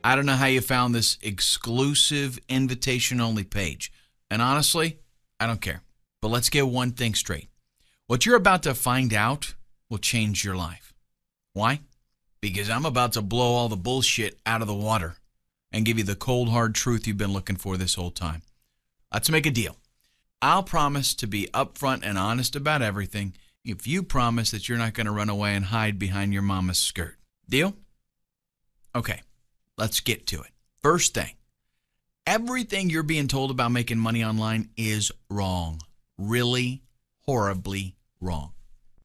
I don't know how you found this exclusive invitation-only page. And honestly, I don't care. But let's get one thing straight. What you're about to find out will change your life. Why? Because I'm about to blow all the bullshit out of the water and give you the cold, hard truth you've been looking for this whole time. Let's make a deal. I'll promise to be upfront and honest about everything if you promise that you're not going to run away and hide behind your mama's skirt. Deal? Okay, let's get to it. First thing, everything you're being told about making money online is wrong. Really, horribly wrong.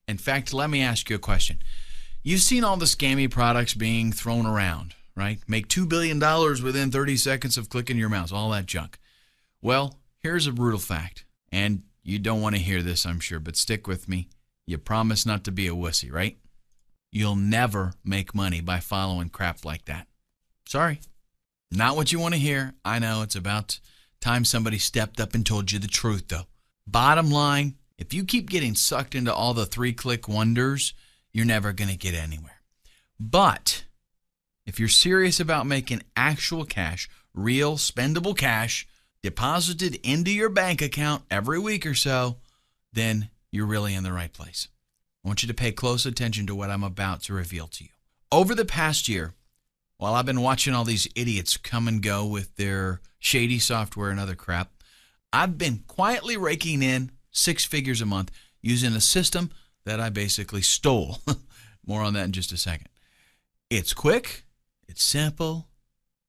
In fact, let me ask you a question. You've seen all the scammy products being thrown around, right? Make $2 billion within 30 seconds of clicking your mouse, all that junk. Well, here's a brutal fact, and you don't want to hear this, I'm sure, but stick with me. You promise not to be a wussy, right? You'll never make money by following crap like that. Sorry. Not what you want to hear. I know it's about time somebody stepped up and told you the truth, though. Bottom line, if you keep getting sucked into all the three-click wonders, you're never going to get anywhere. But if you're serious about making actual cash, real spendable cash, deposited into your bank account every week or so, then you're really in the right place. I want you to pay close attention to what I'm about to reveal to you. Over the past year, while I've been watching all these idiots come and go with their shady software and other crap, I've been quietly raking in 6 figures a month using a system that I basically stole. More on that in just a second. It's quick, it's simple,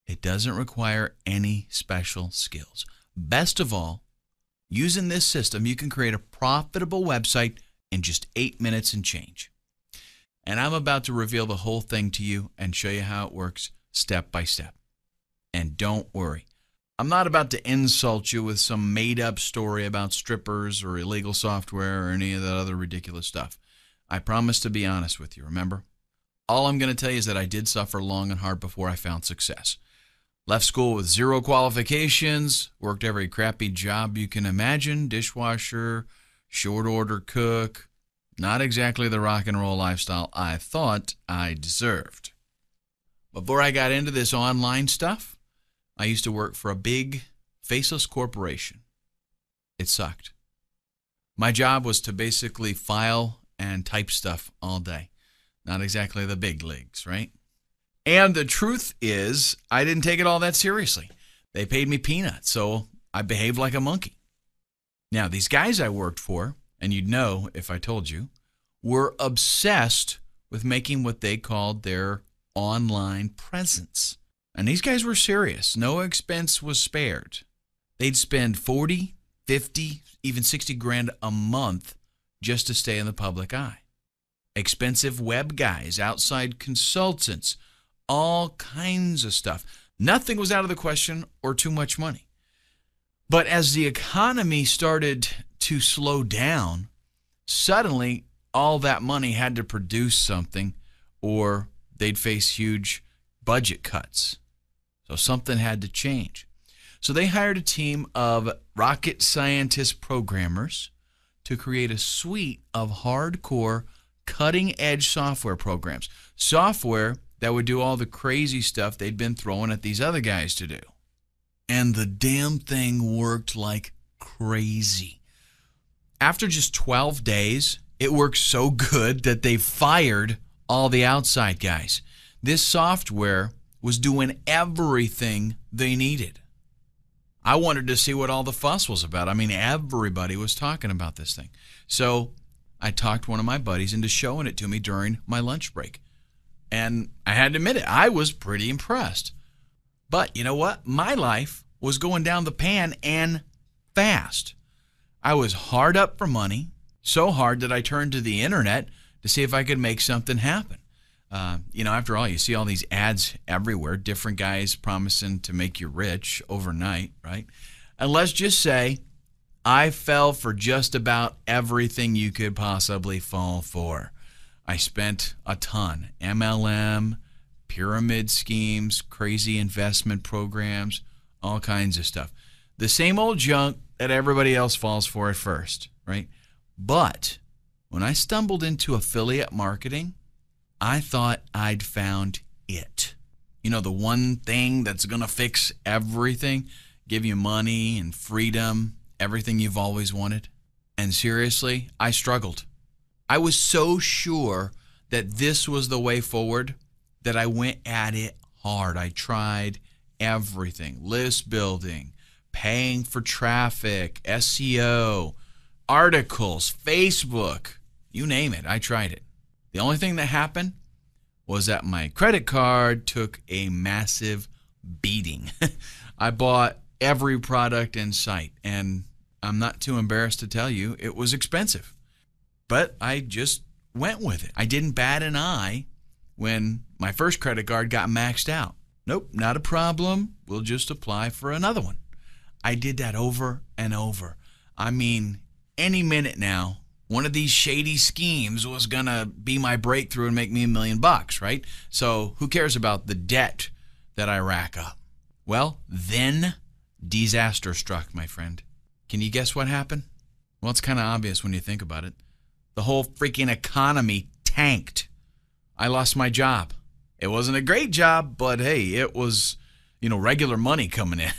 it doesn't require any special skills. Best of all, using this system, you can create a profitable website in just 8 minutes and change. And I'm about to reveal the whole thing to you and show you how it works step by step. And don't worry, I'm not about to insult you with some made-up story about strippers or illegal software or any of that other ridiculous stuff. I promise to be honest with you, remember? All I'm going to tell you is that I did suffer long and hard before I found success. Left school with 0 qualifications, worked every crappy job you can imagine, dishwasher, short order cook. Not exactly the rock and roll lifestyle I thought I deserved. Before I got into this online stuff, I used to work for a big, faceless corporation. It sucked. My job was to basically file and type stuff all day. Not exactly the big leagues, right? And the truth is, I didn't take it all that seriously. They paid me peanuts, so I behaved like a monkey. Now, these guys I worked for, and you'd know if I told you, were obsessed with making what they called their online presence. And these guys were serious. No expense was spared. They'd spend 40, 50, even 60 grand a month just to stay in the public eye. Expensive web guys, outside consultants, all kinds of stuff. Nothing was out of the question or too much money. But as the economy started to slow down, suddenly all that money had to produce something or they'd face huge budget cuts. So something had to change. So they hired a team of rocket scientist programmers to create a suite of hardcore, cutting-edge software programs. Software that would do all the crazy stuff they'd been throwing at these other guys to do. And the damn thing worked like crazy. After just 12 days, it worked so good that they fired all the outside guys. This software was doing everything they needed. I wanted to see what all the fuss was about. I mean, everybody was talking about this thing. So I talked one of my buddies into showing it to me during my lunch break. And I had to admit it, I was pretty impressed. But you know what? My life was going down the pan and fast. I was hard up for money, so hard that I turned to the internet to see if I could make something happen. After all, you see all these ads everywhere, different guys promising to make you rich overnight, right? And let's just say I fell for just about everything you could possibly fall for. I spent a ton. MLM, pyramid schemes, crazy investment programs, all kinds of stuff. The same old junk that everybody else falls for at first, right? But when I stumbled into affiliate marketing, I thought I'd found it. The one thing that's going to fix everything, give you money and freedom, everything you've always wanted. And seriously, I struggled. I was so sure that this was the way forward that I went at it hard. I tried everything: list building, paying for traffic, SEO, articles, Facebook, you name it. I tried it. The only thing that happened was that my credit card took a massive beating. I bought every product in sight, and I'm not too embarrassed to tell you it was expensive. But I just went with it. I didn't bat an eye when my first credit card got maxed out. Nope, not a problem. We'll just apply for another one. I did that over and over. I mean, any minute now, one of these shady schemes was going to be my breakthrough and make me $1 million, right? So who cares about the debt that I rack up? Well, then disaster struck, my friend. Can you guess what happened? Well, it's kind of obvious when you think about it. The whole freaking economy tanked. I lost my job. It wasn't a great job, but hey, it was, regular money coming in.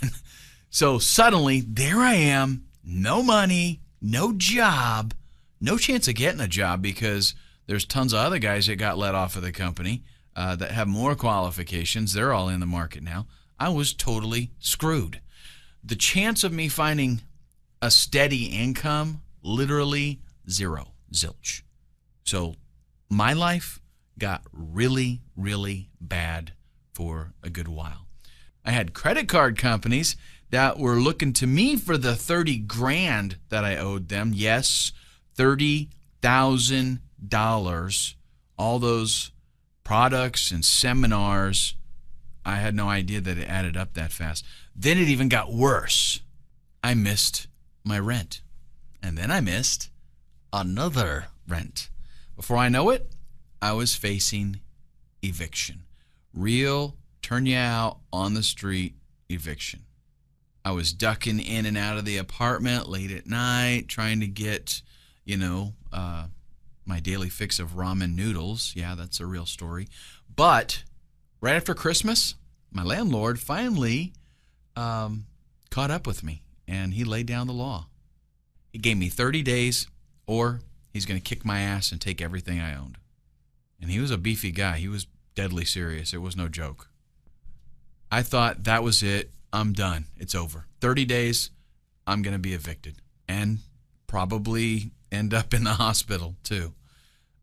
So suddenly, there I am, no money, no job, no chance of getting a job because there's tons of other guys that got let off of the company that have more qualifications. They're all in the market now. I was totally screwed. The chance of me finding a steady income, literally zero, zilch. So my life got really, really bad for a good while. I had credit card companies that were looking to me for the $30,000 that I owed them. Yes, $30,000. All those products and seminars, I had no idea that it added up that fast. Then it even got worse. I missed my rent. And then I missed another rent. Before I know it, I was facing eviction. Real turn you out on the street eviction. I was ducking in and out of the apartment late at night, trying to get, my daily fix of ramen noodles. Yeah, that's a real story. But right after Christmas, my landlord finally caught up with me, and he laid down the law. He gave me 30 days, or he's going to kick my ass and take everything I owned. And he was a beefy guy. He was deadly serious. It was no joke. I thought that was it. I'm done. It's over. 30 days, I'm going to be evicted and probably end up in the hospital too.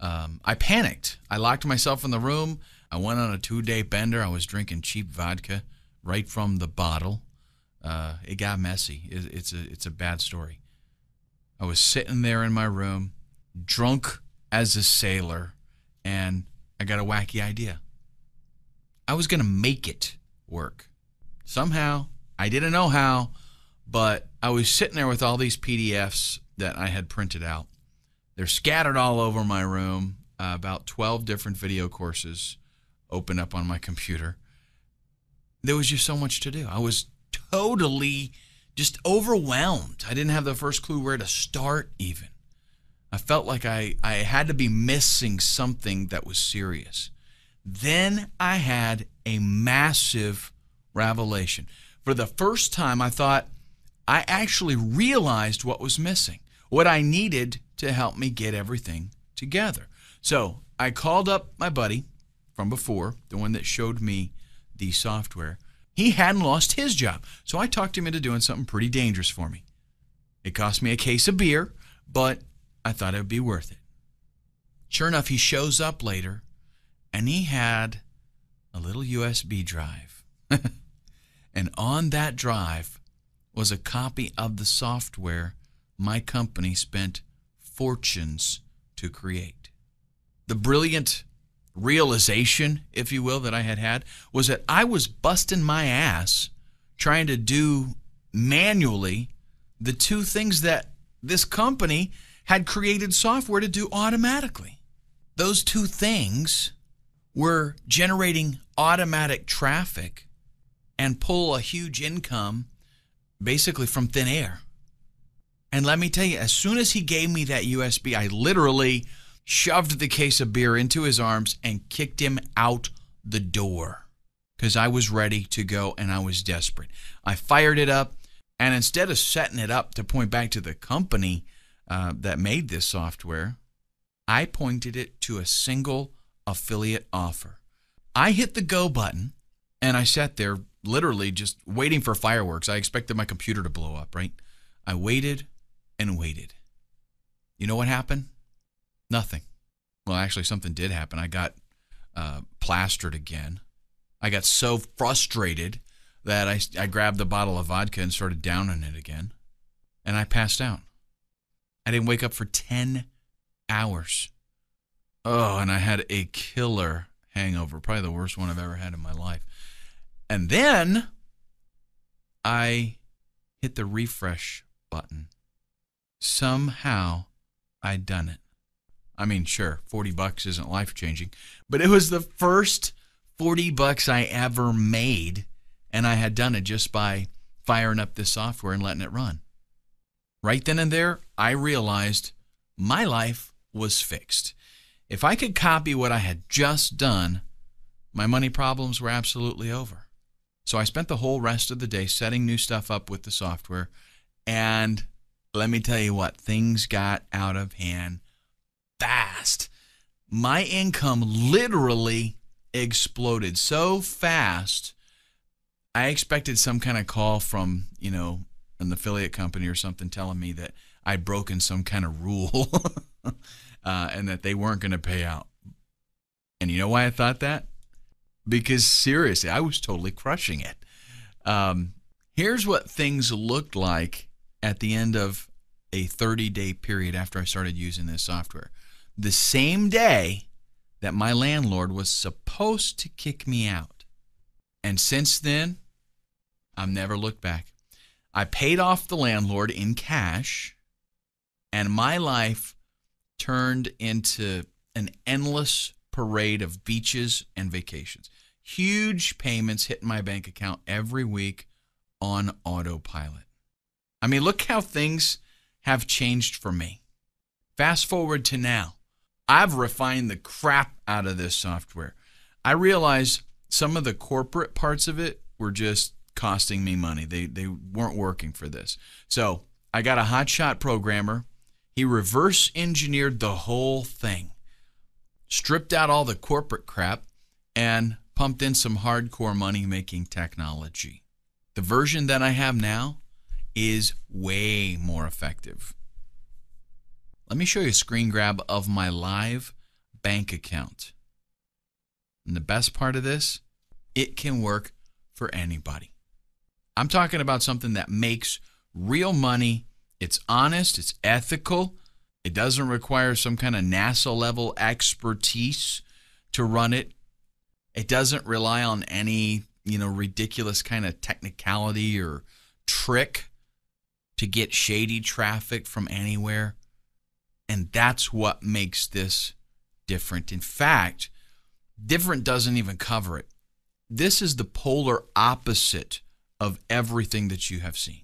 I panicked. I locked myself in the room. I went on a 2-day bender. I was drinking cheap vodka right from the bottle. It got messy. It's a bad story. I was sitting there in my room, drunk as a sailor, and I got a wacky idea. I was going to make it work. Somehow, I didn't know how, but I was sitting there with all these PDFs that I had printed out. They're scattered all over my room, about 12 different video courses open up on my computer. There was just so much to do. I was totally just overwhelmed. I didn't have the first clue where to start even. I felt like I had to be missing something that was serious. Then I had a massive revelation. For the first time, I thought I actually realized what was missing, what I needed to help me get everything together. So I called up my buddy from before, the one that showed me the software. He hadn't lost his job, so I talked him into doing something pretty dangerous for me. It cost me a case of beer, but I thought it would be worth it. Sure enough, he shows up later, and he had a little USB drive. And on that drive was a copy of the software my company spent fortunes to create. The brilliant realization, if you will, that I had was that I was busting my ass trying to do manually the two things that this company had created software to do automatically. Those two things were generating automatic traffic and pull a huge income basically from thin air. And let me tell you, as soon as he gave me that USB, I literally shoved the case of beer into his arms and kicked him out the door. because I was ready to go and I was desperate. I fired it up, and instead of setting it up to point back to the company that made this software, I pointed it to a single affiliate offer. I hit the go button, and I sat there literally just waiting for fireworks. I expected my computer to blow up, right? I waited and waited. You know what happened? Nothing. Well, actually, something did happen. I got plastered again. I got so frustrated that I grabbed a bottle of vodka and started downing it again, and I passed out. I didn't wake up for 10 hours. Oh, and I had a killer hangover, probably the worst one I've ever had in my life. And then I hit the refresh button. Somehow I'd done it. I mean, sure, $40 isn't life-changing, but it was the first $40 I ever made, and I had done it just by firing up this software and letting it run. Right then and there, I realized my life was fixed. If I could copy what I had just done, my money problems were absolutely over. So I spent the whole rest of the day setting new stuff up with the software, and let me tell you what, things got out of hand fast. My income literally exploded so fast. I expected some kind of call from, an affiliate company or something telling me that I'd broken some kind of rule and that they weren't going to pay out. And you know why I thought that? Because seriously, I was totally crushing it. Here's what things looked like at the end of a 30-day period after I started using this software. The same day that my landlord was supposed to kick me out. And since then, I've never looked back. I paid off the landlord in cash, and my life turned into an endless parade of beaches and vacations. Huge payments hit my bank account every week on autopilot. I mean, look how things have changed for me. Fast forward to now. I've refined the crap out of this software. I realized some of the corporate parts of it were just costing me money. They weren't working for this. So I got a hotshot programmer. He reverse engineered the whole thing, stripped out all the corporate crap, and pumped in some hardcore money-making technology. The version that I have now is way more effective. Let me show you a screen grab of my live bank account. And the best part of this, it can work for anybody. I'm talking about something that makes real money. It's honest, it's ethical. It doesn't require some kind of NASA level expertise to run it. It doesn't rely on any, ridiculous kind of technicality or trick to get shady traffic from anywhere. And that's what makes this different. In fact, different doesn't even cover it. This is the polar opposite of everything that you have seen.